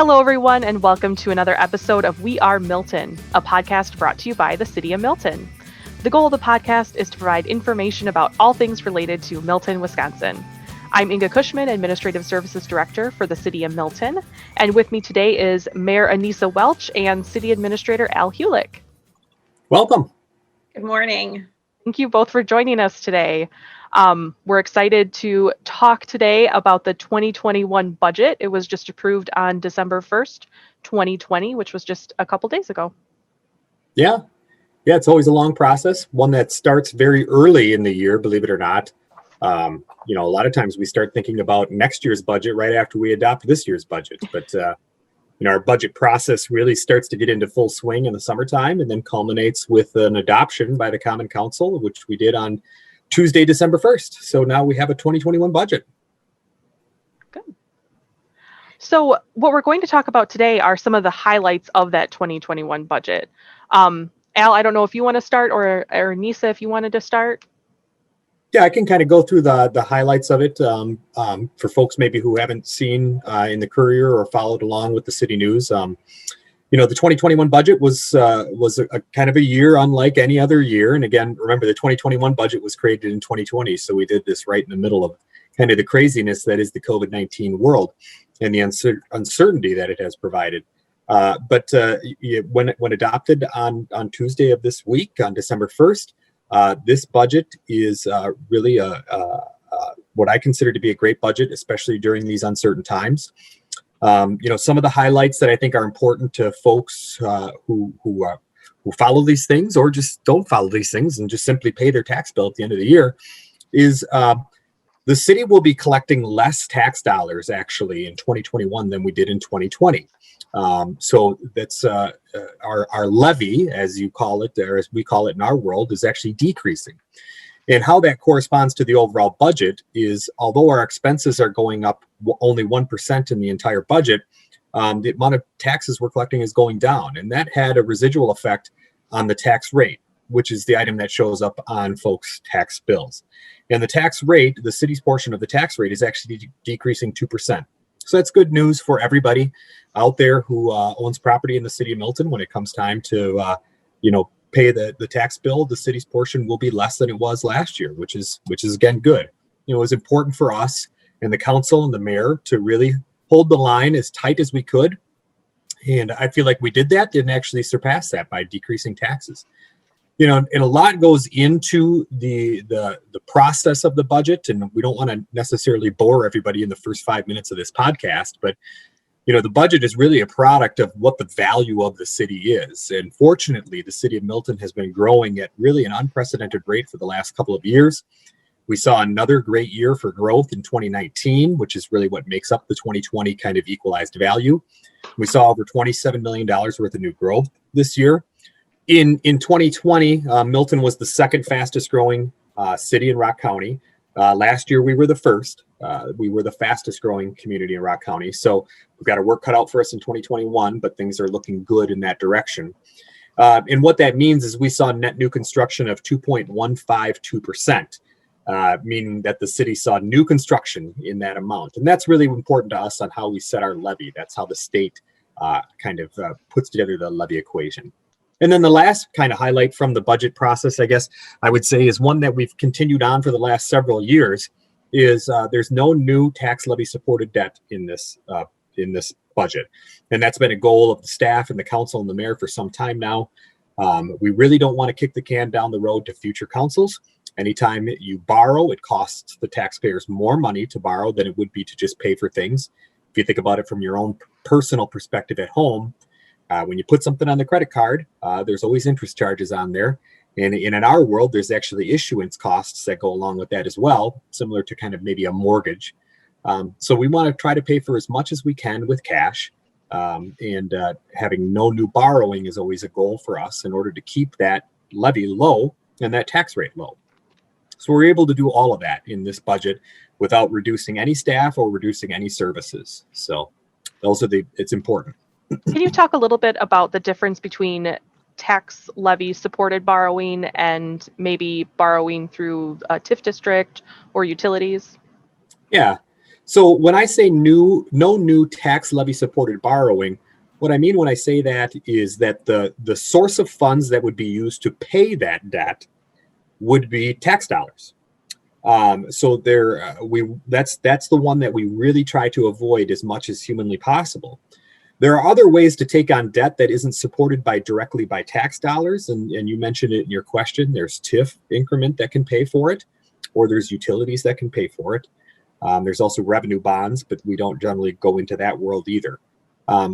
Hello, everyone, and welcome to another episode of We Are Milton, a podcast brought to you by the City of Milton. The goal of the podcast is to provide information about all things related to Milton, Wisconsin. I'm Inga Cushman, Administrative Services Director for the City of Milton, and with me today is Mayor Anissa Welch and City Administrator Al Hulick. Welcome. Good morning. Thank you both for joining us today. We're excited to talk today about the 2021 budget. It was just approved on December 1st, 2020, which was just a couple days ago. Yeah, it's always a long process, one that starts very early in the year, believe it or not. A lot of times we start thinking about next year's budget right after we adopt this year's budget. But, our budget process really starts to get into full swing in the summertime and then culminates with an adoption by the Common Council, which we did on Tuesday, December 1st. So now we have a 2021 budget. Good. So what we're going to talk about today are some of the highlights of that 2021 budget. Al, I don't know if you want to start or Anissa, if you wanted to start. Yeah, I can kind of go through the highlights of it for folks maybe who haven't seen in the Courier or followed along with the city news. The 2021 budget was a kind of a year unlike any other year. And again, remember the 2021 budget was created in 2020. So we did this right in the middle of kind of the craziness that is the COVID-19 world and the uncertainty that it has provided. But when adopted on Tuesday of this week, on December 1st, this budget is really what I consider to be a great budget, especially during these uncertain times. Some of the highlights that I think are important to folks who follow these things or just don't follow these things and just simply pay their tax bill at the end of the year is the city will be collecting less tax dollars actually in 2021 than we did in 2020. So that's our levy, as you call it, or as we call it in our world, is actually decreasing. And how that corresponds to the overall budget is, although our expenses are going up only 1% in the entire budget, the amount of taxes we're collecting is going down. And that had a residual effect on the tax rate, which is the item that shows up on folks' tax bills. And the tax rate, the city's portion of the tax rate, is actually decreasing 2%. So that's good news for everybody out there who owns property in the city of Milton. When it comes time to, pay the tax bill, the city's portion will be less than it was last year, which is again good. It was important for us and the council and the mayor to really hold the line as tight as we could, and I feel like we did that and actually surpassed that by decreasing taxes. And a lot goes into the process of the budget, and we don't want to necessarily bore everybody in the first 5 minutes of this podcast, but the budget is really a product of what the value of the city is. And fortunately, the city of Milton has been growing at really an unprecedented rate for the last couple of years. We saw another great year for growth in 2019, which is really what makes up the 2020 kind of equalized value. We saw over $27 million worth of new growth this year. In 2020, Milton was the second fastest growing city in Rock County. Last year, we were the first. We were the fastest growing community in Rock County. So we've got our work cut out for us in 2021, but things are looking good in that direction. And what that means is we saw net new construction of 2.152%, meaning that the city saw new construction in that amount. And that's really important to us on how we set our levy. That's how the state puts together the levy equation. And then the last kind of highlight from the budget process, I guess I would say, is one that we've continued on for the last several years, is there's no new tax levy supported debt in this budget. And that's been a goal of the staff and the council and the mayor for some time now. We really don't want to kick the can down the road to future councils. Anytime you borrow, it costs the taxpayers more money to borrow than it would be to just pay for things. If you think about it from your own personal perspective at home, when you put something on the credit card, there's always interest charges on there. And in our world, there's actually issuance costs that go along with that as well, similar to kind of maybe a mortgage. So we want to try to pay for as much as we can with cash. And having no new borrowing is always a goal for us in order to keep that levy low and that tax rate low. So we're able to do all of that in this budget without reducing any staff or reducing any services. So it's important. Can you talk a little bit about the difference between tax levy supported borrowing and maybe borrowing through a TIF district or utilities? Yeah. So when I say no new tax levy supported borrowing, what I mean when I say that is that the source of funds that would be used to pay that debt would be tax dollars. So that's the one that we really try to avoid as much as humanly possible. There are other ways to take on debt that isn't supported directly by tax dollars, and you mentioned it in your question. There's TIF increment that can pay for it, or there's utilities that can pay for it. There's also revenue bonds, but we don't generally go into that world either.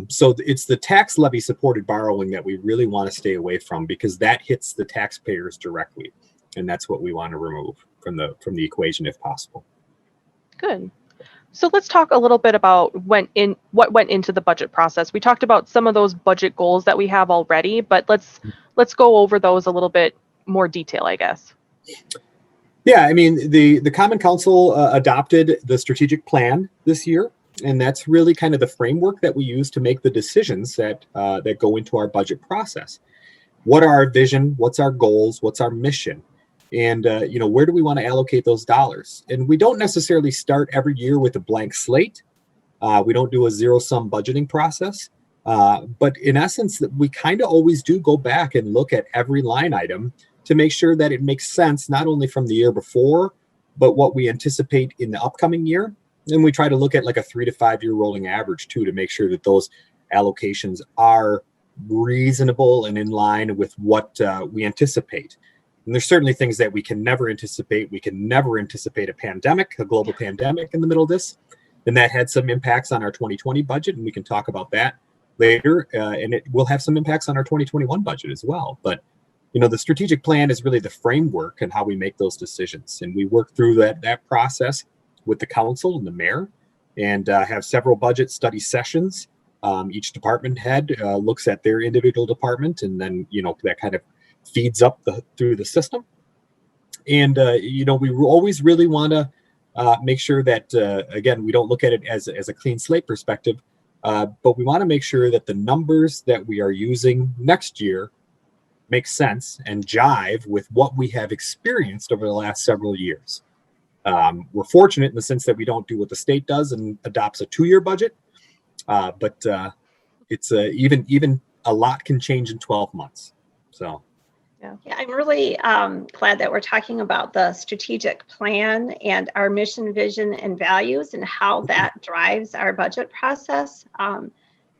So it's the tax levy supported borrowing that we really want to stay away from, because that hits the taxpayers directly, and that's what we want to remove from the equation if possible. Good. So let's talk a little bit about what went into the budget process. We talked about some of those budget goals that we have already, but let's go over those a little bit more detail, I guess. Yeah, I mean, the Common Council adopted the strategic plan this year, and that's really kind of the framework that we use to make the decisions that go into our budget process. What are our vision? What's our goals? What's our mission? And where do we want to allocate those dollars? And we don't necessarily start every year with a blank slate. We don't do a zero-sum budgeting process. But in essence, we kind of always do go back and look at every line item to make sure that it makes sense, not only from the year before, but what we anticipate in the upcoming year. And we try to look at like a 3 to 5 year rolling average too, to make sure that those allocations are reasonable and in line with what we anticipate. And there's certainly things that we can never anticipate. We can never anticipate a global pandemic in the middle of this. And that had some impacts on our 2020 budget, and we can talk about that later. And it will have some impacts on our 2021 budget as well. But the strategic plan is really the framework and how we make those decisions. And we work through that process with the council and the mayor, and have several budget study sessions. Each department head looks at their individual department, and then that kind of feeds up through the system. And we always really want to make sure that again, we don't look at it as a clean slate perspective, but we want to make sure that the numbers that we are using next year make sense and jive with what we have experienced over the last several years. We're fortunate in the sense that we don't do what the state does and adopts a 2-year budget, but it's even a lot can change in 12 months. So. Yeah, I'm really glad that we're talking about the strategic plan and our mission, vision, and values, and how that drives our budget process.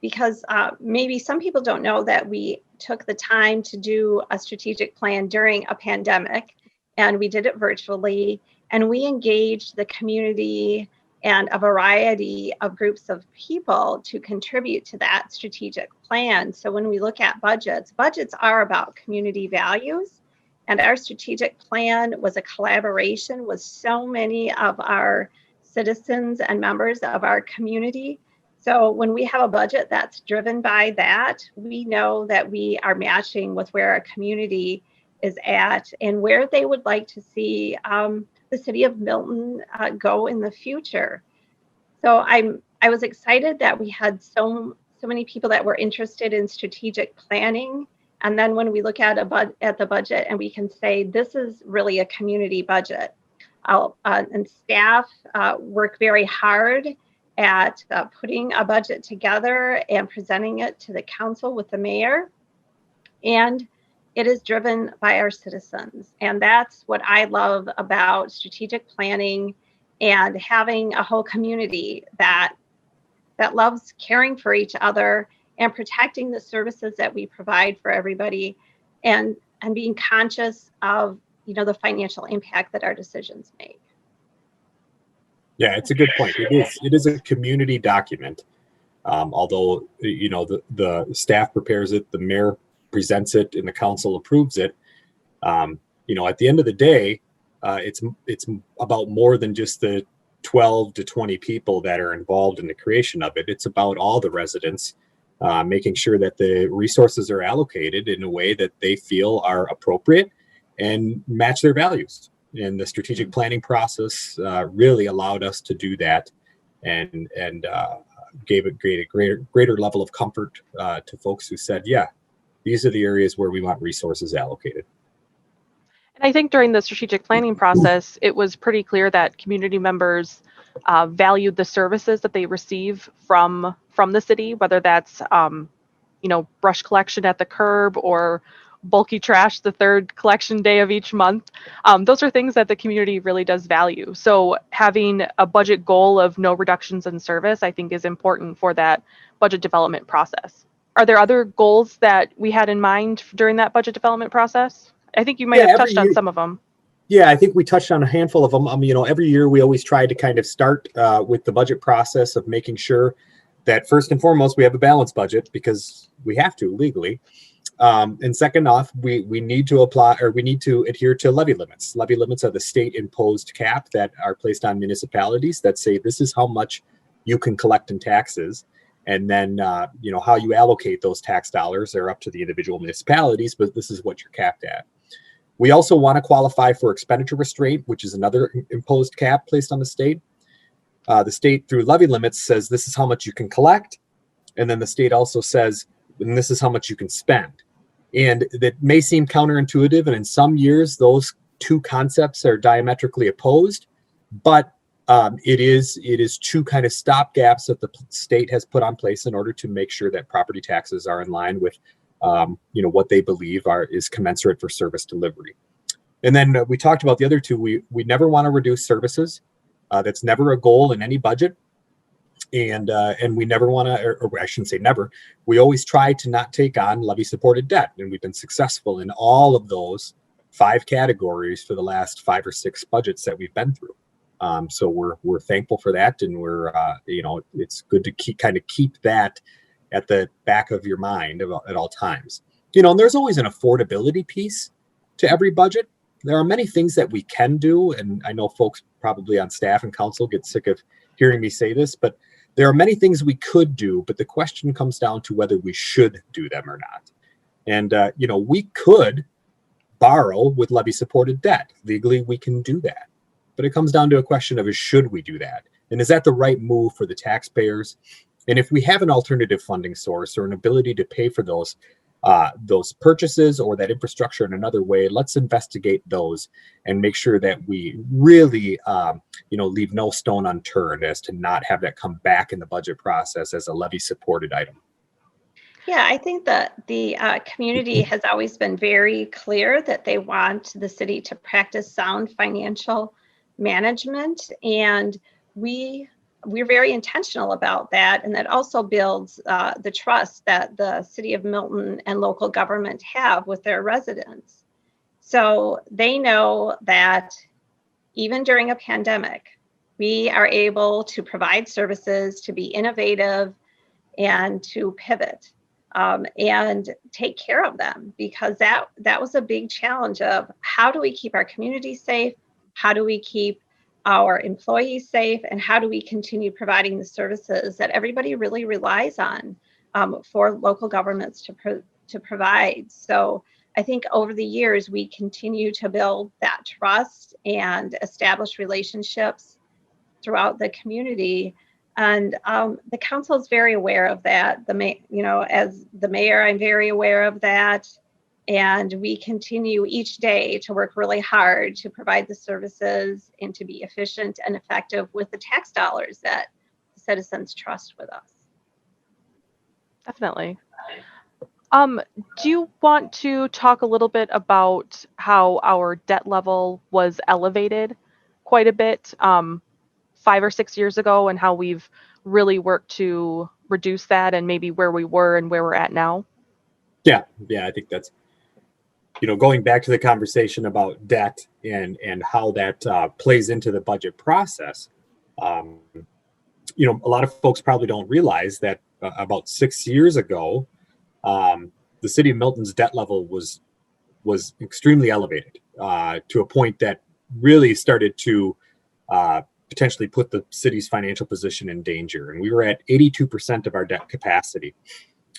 Because maybe some people don't know that we took the time to do a strategic plan during a pandemic, and we did it virtually, and we engaged the community and a variety of groups of people to contribute to that strategic plan. So when we look at budgets are about community values, and our strategic plan was a collaboration with so many of our citizens and members of our community. So when we have a budget that's driven by that, we know that we are matching with where our community is at and where they would like to see the City of Milton go in the future. So I was excited that we had so many people that were interested in strategic planning. And then when we look at the budget, and we can say this is really a community budget, and staff work very hard at putting a budget together and presenting it to the council with the mayor. And it is driven by our citizens. And that's what I love about strategic planning and having a whole community that loves caring for each other and protecting the services that we provide for everybody, and being conscious of the financial impact that our decisions make. Yeah, it's a good point. It is a community document. Although the staff prepares it, the mayor presents it, and the council approves it. At the end of the day, it's about more than just the 12 to 20 people that are involved in the creation of it. It's about all the residents, making sure that the resources are allocated in a way that they feel are appropriate and match their values. And the strategic planning process really allowed us to do that, and gave a greater level of comfort to folks who said, yeah, these are the areas where we want resources allocated. And I think during the strategic planning process, it was pretty clear that community members valued the services that they receive from the city, whether that's brush collection at the curb or bulky trash the third collection day of each month. Those are things that the community really does value. So having a budget goal of no reductions in service, I think, is important for that budget development process. Are there other goals that we had in mind during that budget development process? I think you might have touched on some of them. Yeah, I think we touched on a handful of them. Every year we always try to kind of start with the budget process of making sure that first and foremost we have a balanced budget, because we have to legally. And second off, we need to adhere to levy limits. Levy limits are the state imposed cap that are placed on municipalities that say this is how much you can collect in taxes. And then, how you allocate those tax dollars are up to the individual municipalities, but this is what you're capped at. We also want to qualify for expenditure restraint, which is another imposed cap placed on the state. The state, through levy limits, says this is how much you can collect. And then the state also says, and this is how much you can spend. And that may seem counterintuitive. And in some years, those two concepts are diametrically opposed. But it is two kind of stopgaps that the state has put on place in order to make sure that property taxes are in line with what they believe is commensurate for service delivery. And then we talked about the other two. We never want to reduce services. That's never a goal in any budget. And we never want to, or I shouldn't say never, we always try to not take on levy supported debt. And we've been successful in all of those 5 categories for the last 5 or 6 budgets that we've been through. So we're thankful for that. And it's good to keep that at the back of your mind at all times. And there's always an affordability piece to every budget. There are many things that we can do, and I know folks probably on staff and council get sick of hearing me say this, but there are many things we could do, but the question comes down to whether we should do them or not. And, we could borrow with levy supported debt. Legally, we can do that. But it comes down to a question of should we do that? And is that the right move for the taxpayers? And if we have an alternative funding source or an ability to pay for those purchases or that infrastructure in another way, let's investigate those and make sure that we really, leave no stone unturned as to not have that come back in the budget process as a levy supported item. Yeah, I think that the community has always been very clear that they want the city to practice sound financial management, and we're very intentional about that, and that also builds the trust that the City of Milton and local government have with their residents. So they know that even during a pandemic, we are able to provide services, to be innovative, and to pivot and take care of them, because that was a big challenge of how do we keep our community safe? How do we keep our employees safe, and how do we continue providing the services that everybody really relies on for local governments to provide? So I think over the years, we continue to build that trust and establish relationships throughout the community. And the council is very aware of that. As the mayor, I'm very aware of that. And we continue each day to work really hard to provide the services and to be efficient and effective with the tax dollars that the citizens trust with us. Definitely. Do you want to talk a little bit about how our debt level was elevated quite a bit 5 or 6 years ago, and how we've really worked to reduce that, and maybe where we were and where we're at now? Yeah, I think that's, going back to the conversation about debt and how that plays into the budget process. A lot of folks probably don't realize that about 6 years ago, the City of Milton's debt level was extremely elevated to a point that really started to potentially put the city's financial position in danger. And we were at 82% of our debt capacity.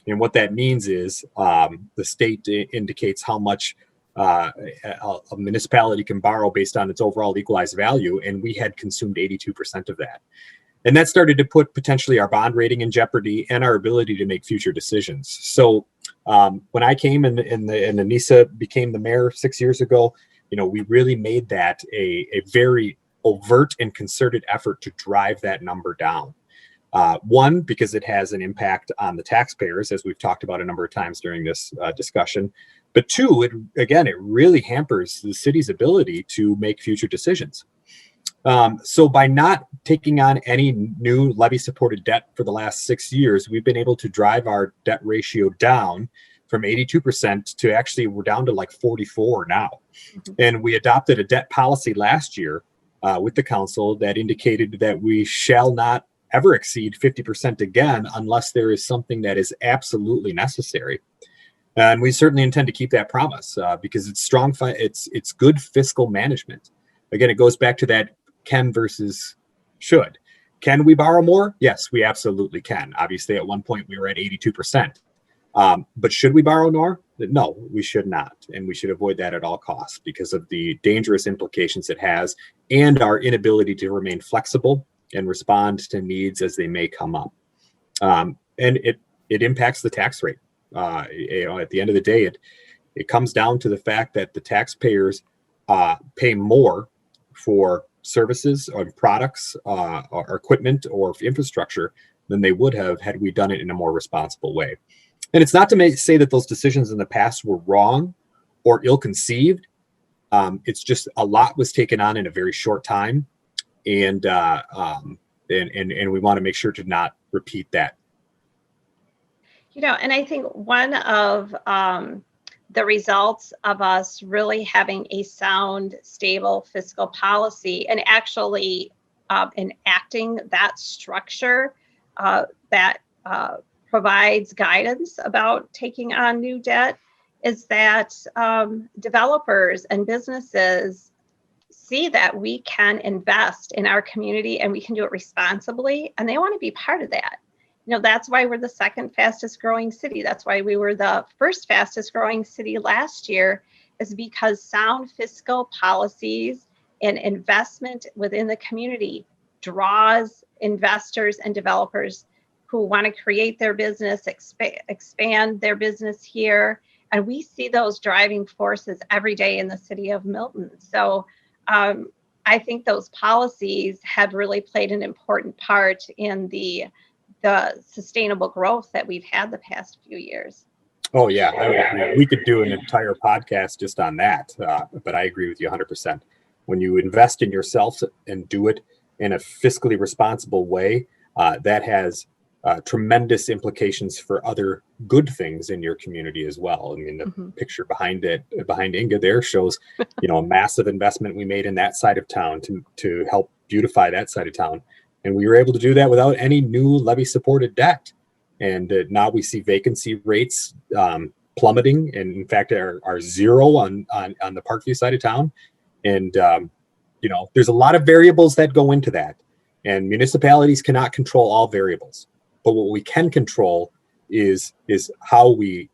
And what that means is the state indicates how much a municipality can borrow based on its overall equalized value, and we had consumed 82% of that. And that started to put potentially our bond rating in jeopardy and our ability to make future decisions. So when I came and Anissa became the mayor 6 years ago, we really made that a very overt and concerted effort to drive that number down. One, because it has an impact on the taxpayers, as we've talked about a number of times during this discussion. But two, it really hampers the city's ability to make future decisions. So by not taking on any new levy-supported debt for the last 6 years, we've been able to drive our debt ratio down from 82% to actually we're down to like 44 now. Mm-hmm. And we adopted a debt policy last year with the council that indicated that we shall not ever exceed 50% again unless there is something that is absolutely necessary. And we certainly intend to keep that promise because it's strong. It's good fiscal management. Again, it goes back to that can versus should. Can we borrow more? Yes, we absolutely can. Obviously, at one point we were at 82%. But should we borrow more? No, we should not. And we should avoid that at all costs because of the dangerous implications it has and our inability to remain flexible and respond to needs as they may come up. And it impacts the tax rate. At the end of the day, it comes down to the fact that the taxpayers pay more for services or products or equipment or infrastructure than they would have had we done it in a more responsible way. And it's not to say that those decisions in the past were wrong or ill-conceived. It's just a lot was taken on in a very short time, and we want to make sure to not repeat that. And I think one of the results of us really having a sound, stable fiscal policy and actually enacting that structure that provides guidance about taking on new debt is that developers and businesses see that we can invest in our community and we can do it responsibly, and they want to be part of that. That's why we're the second fastest growing city. That's why we were the first fastest growing city last year, is because sound fiscal policies and investment within the community draws investors and developers who want to create their business, expand their business here. And we see those driving forces every day in the city of Milton. So I think those policies have really played an important part in the sustainable growth that we've had the past few years. Oh, yeah. I would agree. We could do an entire podcast just on that. But I agree with you 100%. When you invest in yourself and do it in a fiscally responsible way, that has tremendous implications for other good things in your community as well. I mean, the picture behind Inga there shows, a massive investment we made in that side of town to help beautify that side of town. And we were able to do that without any new levy-supported debt. And now we see vacancy rates plummeting, and in fact are zero on the Parkview side of town. And there's a lot of variables that go into that, and municipalities cannot control all variables. But what we can control is how we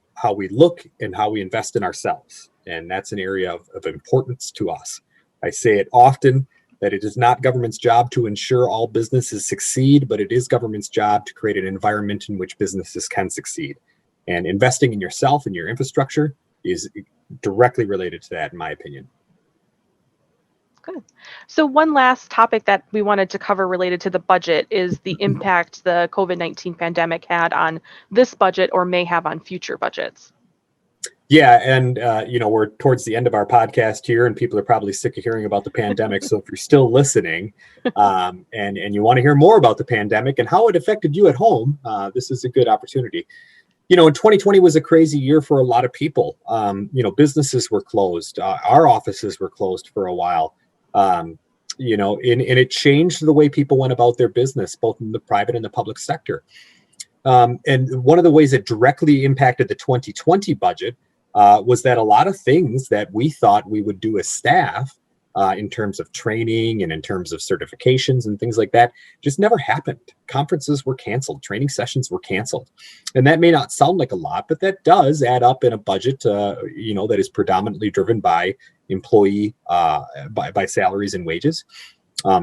look and how we invest in ourselves, and that's an area of importance to us. I say it often that it is not government's job to ensure all businesses succeed, but it is government's job to create an environment in which businesses can succeed. And investing in yourself and your infrastructure is directly related to that, in my opinion. Good. So one last topic that we wanted to cover related to the budget is the impact the COVID-19 pandemic had on this budget or may have on future budgets. Yeah, and we're towards the end of our podcast here, and people are probably sick of hearing about the pandemic. So if you're still listening, and you want to hear more about the pandemic and how it affected you at home, this is a good opportunity. 2020 was a crazy year for a lot of people. Businesses were closed. Our offices were closed for a while. And it changed the way people went about their business, both in the private and the public sector. And one of the ways it directly impacted the 2020 budget was that a lot of things that we thought we would do as staff in terms of training and in terms of certifications and things like that just never happened. Conferences were canceled. Training sessions were canceled. And that may not sound like a lot, but that does add up in a budget, that is predominantly driven by employee, by salaries and wages.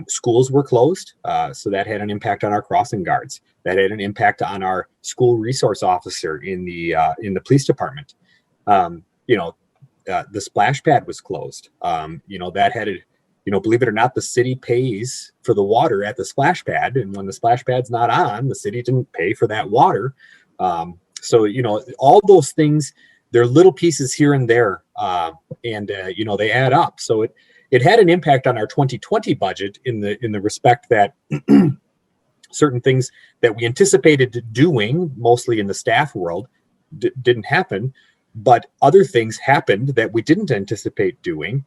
Schools were closed, so that had an impact on our crossing guards. That had an impact on our school resource officer in the police department. The splash pad was closed. That had believe it or not, the city pays for the water at the splash pad. And when the splash pad's not on, the city didn't pay for that water. So, all those things, they're little pieces here and there. And they add up. So it had an impact on our 2020 budget in the respect that certain things that we anticipated doing, mostly in the staff world, didn't happen. But other things happened that we didn't anticipate doing.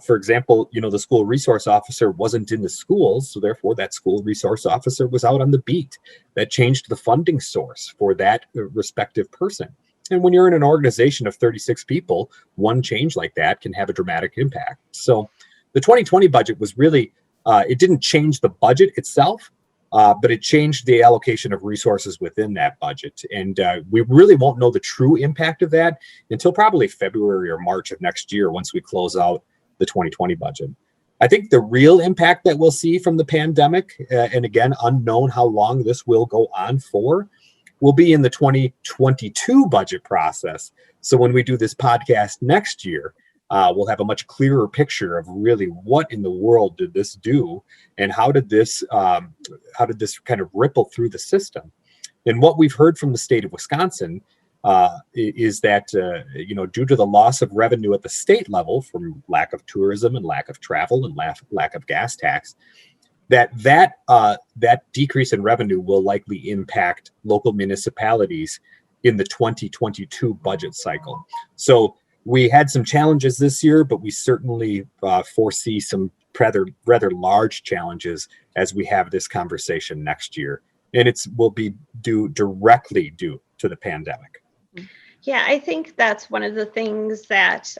For example, the school resource officer wasn't in the schools, so therefore that school resource officer was out on the beat. That changed the funding source for that respective person. And when you're in an organization of 36 people, one change like that can have a dramatic impact. So the 2020 budget was really, it didn't change the budget itself, but it changed the allocation of resources within that budget. And we really won't know the true impact of that until probably February or March of next year, once we close out the 2020 budget. I think the real impact that we'll see from the pandemic, and again, unknown how long this will go on for, will be in the 2022 budget process. So when we do this podcast next year, we'll have a much clearer picture of really what in the world did this do, and how did this kind of ripple through the system. And what we've heard from the state of Wisconsin is that due to the loss of revenue at the state level from lack of tourism and lack of travel and lack of gas tax, that decrease in revenue will likely impact local municipalities in the 2022 budget cycle. So we had some challenges this year, but we certainly foresee some rather large challenges as we have this conversation next year. And it will be directly due to the pandemic. Yeah, I think that's one of the things that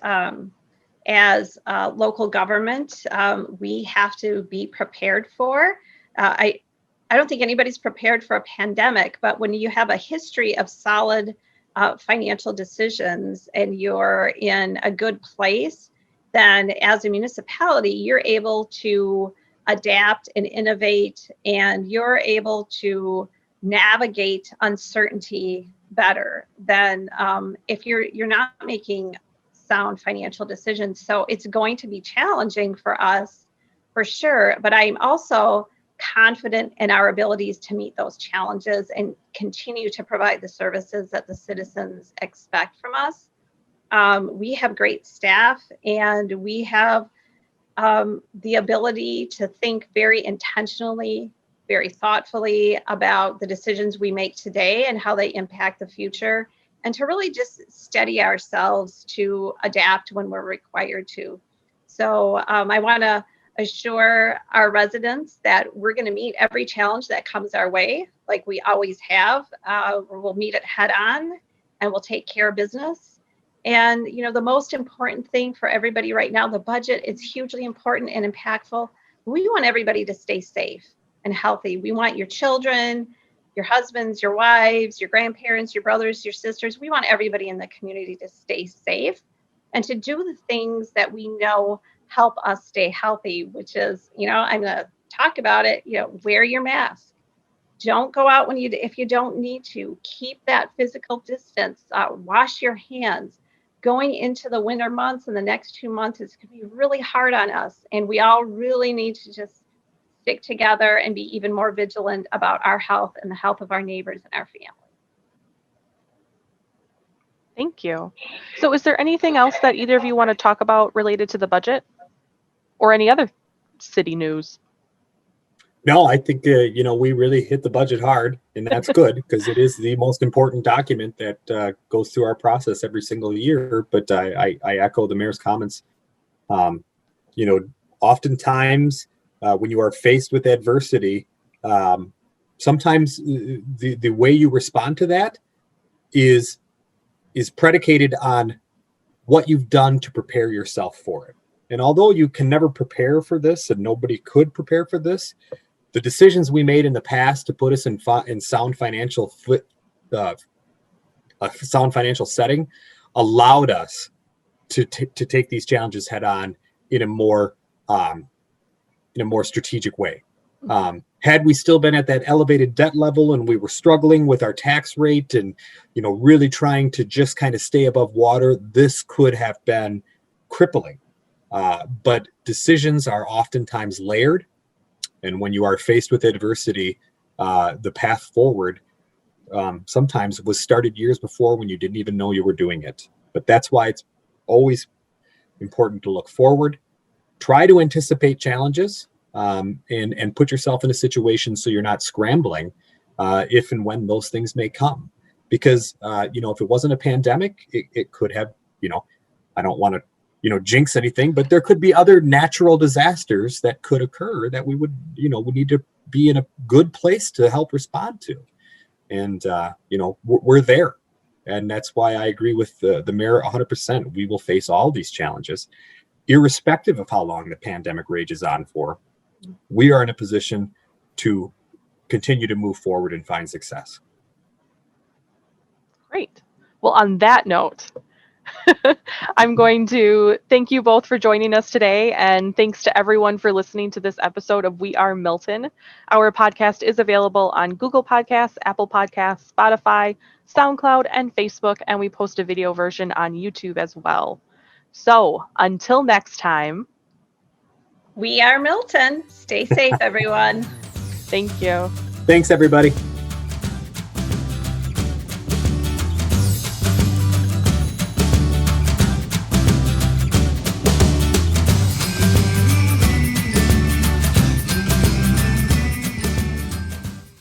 as local government, we have to be prepared for. I don't think anybody's prepared for a pandemic, but when you have a history of solid financial decisions and you're in a good place, then as a municipality, you're able to adapt and innovate, and you're able to navigate uncertainty better than if you're not making sound financial decisions. So it's going to be challenging for us, for sure, but I'm also confident in our abilities to meet those challenges and continue to provide the services that the citizens expect from us. We have great staff, and we have the ability to think very intentionally, very thoughtfully about the decisions we make today and how they impact the future, and to really just steady ourselves to adapt when we're required to. So I want to assure our residents that we're going to meet every challenge that comes our way, like we always have. We'll meet it head on, and we'll take care of business. And, the most important thing for everybody right now, the budget is hugely important and impactful. We want everybody to stay safe and healthy. We want your children, your husbands, your wives, your grandparents, your brothers, your sisters. We want everybody in the community to stay safe and to do the things that we know help us stay healthy, which is, I'm going to talk about it, wear your mask. Don't go out if you don't need to. Keep that physical distance. Wash your hands. Going into the winter months and the next 2 months is going to be really hard on us. And we all really need to just stick together and be even more vigilant about our health and the health of our neighbors and our family. Thank you. So is there anything else that either of you want to talk about related to the budget or any other city news? No, I think, we really hit the budget hard, and that's good because it is the most important document that goes through our process every single year. But I echo the mayor's comments. Oftentimes when you are faced with adversity, sometimes the way you respond to that is predicated on what you've done to prepare yourself for it. And although you can never prepare for this, and nobody could prepare for this, the decisions we made in the past to put us in sound financial setting allowed us to take these challenges head on in a more strategic way. Had we still been at that elevated debt level and we were struggling with our tax rate and really trying to just kind of stay above water, this could have been crippling. But decisions are oftentimes layered. And when you are faced with adversity, the path forward sometimes was started years before when you didn't even know you were doing it. But that's why it's always important to look forward, try to anticipate challenges, and put yourself in a situation so you're not scrambling if and when those things may come. Because, if it wasn't a pandemic, it could have, I don't want to, jinx anything, but there could be other natural disasters that could occur that we would need to be in a good place to help respond to. And, we're there. And that's why I agree with the mayor 100%. We will face all these challenges, irrespective of how long the pandemic rages on for. We are in a position to continue to move forward and find success. Great. Well, on that note, I'm going to thank you both for joining us today, and thanks to everyone for listening to this episode of We Are Milton. Our podcast is available on Google Podcasts, Apple Podcasts, Spotify, SoundCloud, and Facebook, and we post a video version on YouTube as well. So until next time, we are Milton. Stay safe, everyone. Thank you. Thanks, everybody.